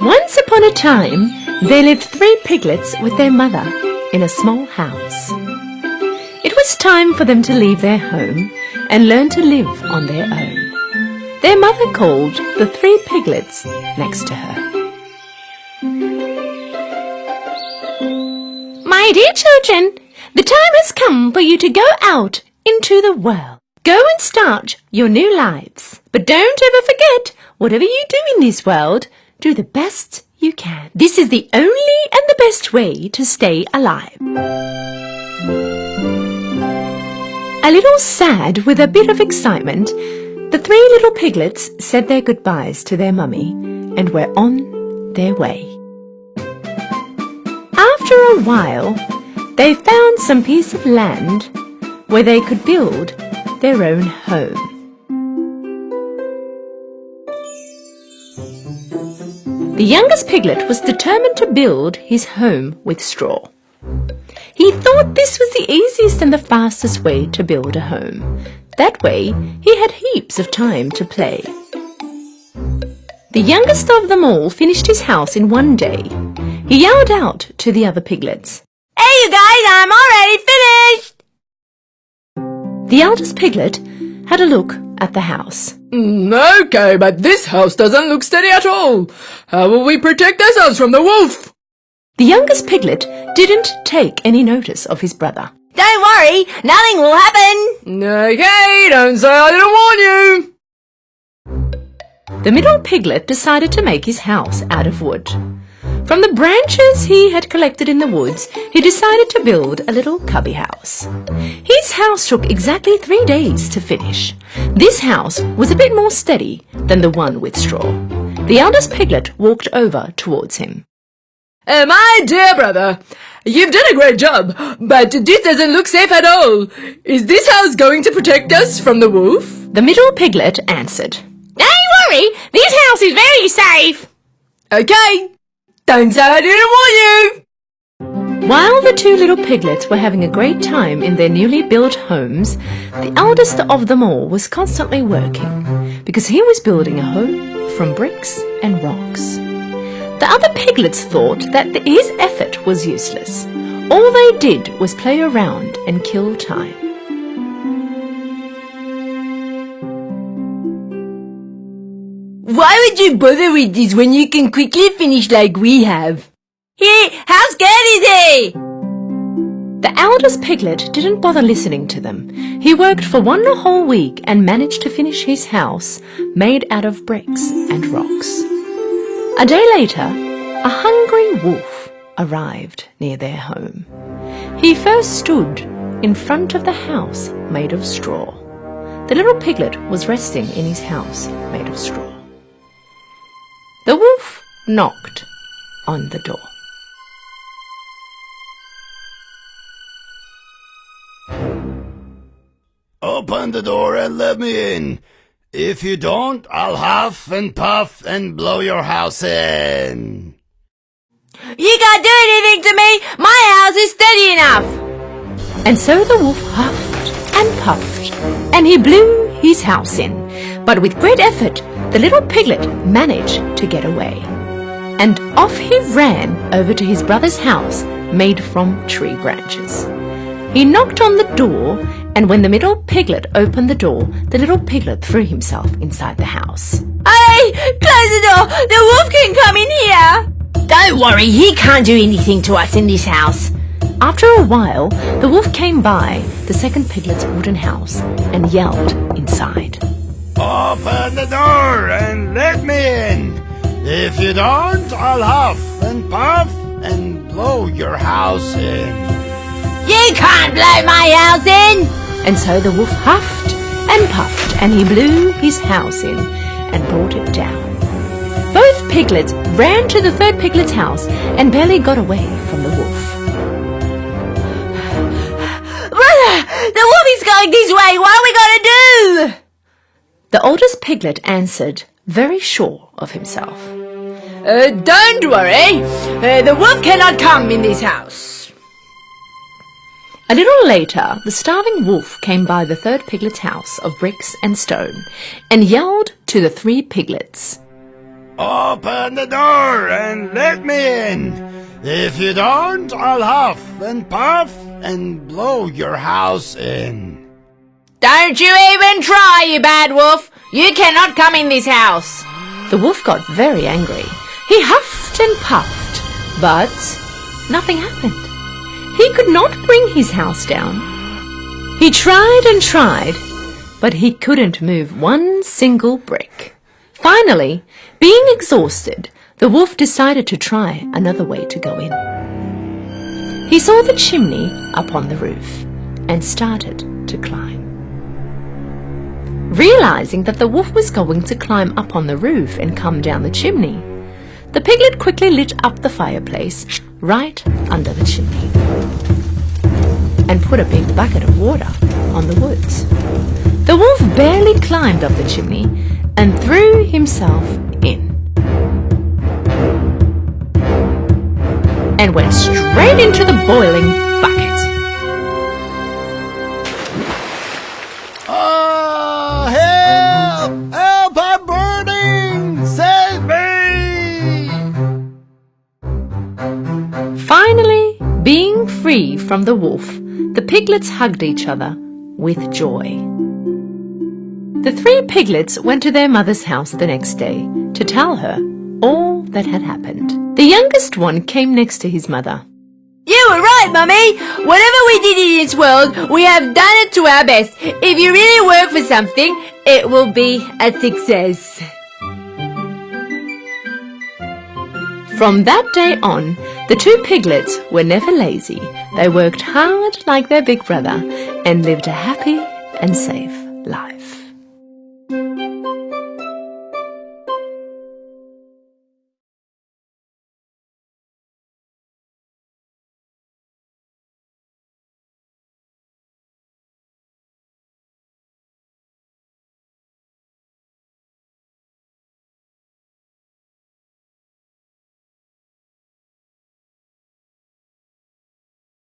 Once upon a time, there lived 3 piglets with their mother in a small house. It was time for them to leave their home and learn to live on their own. Their mother called the 3 piglets next to her. My dear children, the time has come for you to go out into the world. Go and start your new lives. But don't ever forget, whatever you do in this world, do the best you can. This is the only and the best way to stay alive. A little sad with a bit of excitement, the 3 little piglets said their goodbyes to their mummy and were on their way. After a while, they found some piece of land where they could build their own home. The youngest piglet was determined to build his home with straw. He thought this was the easiest and the fastest way to build a home. That way, he had heaps of time to play. The youngest of them all finished his house in one day. He yelled out to the other piglets, "Hey you guys, I'm already finished!" The eldest piglet had a look at the house. Okay, but this house doesn't look steady at all. How will we protect ourselves from the wolf? The youngest piglet didn't take any notice of his brother. Don't worry, nothing will happen. Okay, don't say I didn't warn you. The middle piglet decided to make his house out of wood. From the branches he had collected in the woods, he decided to build a little cubby house. His house took exactly 3 days to finish. This house was a bit more steady than the one with straw. The eldest piglet walked over towards him. My dear brother, you've done a great job, but this doesn't look safe at all. Is this house going to protect us from the wolf? The middle piglet answered, Don't worry, this house is very safe. Okay, don't say I didn't warn you. While the 2 little piglets were having a great time in their newly built homes, the eldest of them all was constantly working, because he was building a home from bricks and rocks. The other piglets thought that his effort was useless. All they did was play around and kill time. Why would you bother with this when you can quickly finish like we have? How scared is he? The eldest piglet didn't bother listening to them. He worked for 1 whole week and managed to finish his house made out of bricks and rocks. A day later, a hungry wolf arrived near their home. He first stood in front of the house made of straw. The little piglet was resting in his house made of straw. The wolf knocked on the door. Open the door and let me in. If you don't, I'll huff and puff and blow your house in. You can't do anything to me. My house is steady enough. And so the wolf huffed and puffed, and he blew his house in. But with great effort, the little piglet managed to get away. And off he ran over to his brother's house made from tree branches. He knocked on the door, and when the middle piglet opened the door, the little piglet threw himself inside the house. Hey, close the door. The wolf can come in here. Don't worry, he can't do anything to us in this house. After a while, the wolf came by the second piglet's wooden house and yelled inside. Open the door and let me in. If you don't, I'll huff and puff and blow your house in. You can't blow my house in. And so the wolf huffed and puffed, and he blew his house in and brought it down. Both piglets ran to the third piglet's house and barely got away from the wolf. Brother, the wolf is going this way. What are we going to do? The oldest piglet answered, very sure of himself. Don't worry. The wolf cannot come in this house. A little later, the starving wolf came by the third piglet's house of bricks and stone and yelled to the 3 piglets. Open the door and let me in. If you don't, I'll huff and puff and blow your house in. Don't you even try, you bad wolf! You cannot come in this house! The wolf got very angry. He huffed and puffed, but nothing happened. He could not bring his house down. He tried and tried, but he couldn't move one single brick. Finally, being exhausted, the wolf decided to try another way to go in. He saw the chimney up on the roof and started to climb. Realizing that the wolf was going to climb up on the roof and come down the chimney, the piglet quickly lit up the fireplace right under the chimney and put a big bucket of water on the wood. The wolf barely climbed up the chimney and threw himself in and went straight into the boiling bucket. Help! Help! I'm burning! Save me! Finally, being free from the wolf, the piglets hugged each other with joy. The 3 piglets went to their mother's house the next day to tell her all that had happened. The youngest one came next to his mother. You were right, Mummy! Whatever we did in this world, we have done it to our best. If you really work for something, it will be a success. From that day on, the 2 piglets were never lazy. They worked hard like their big brother and lived a happy and safe life.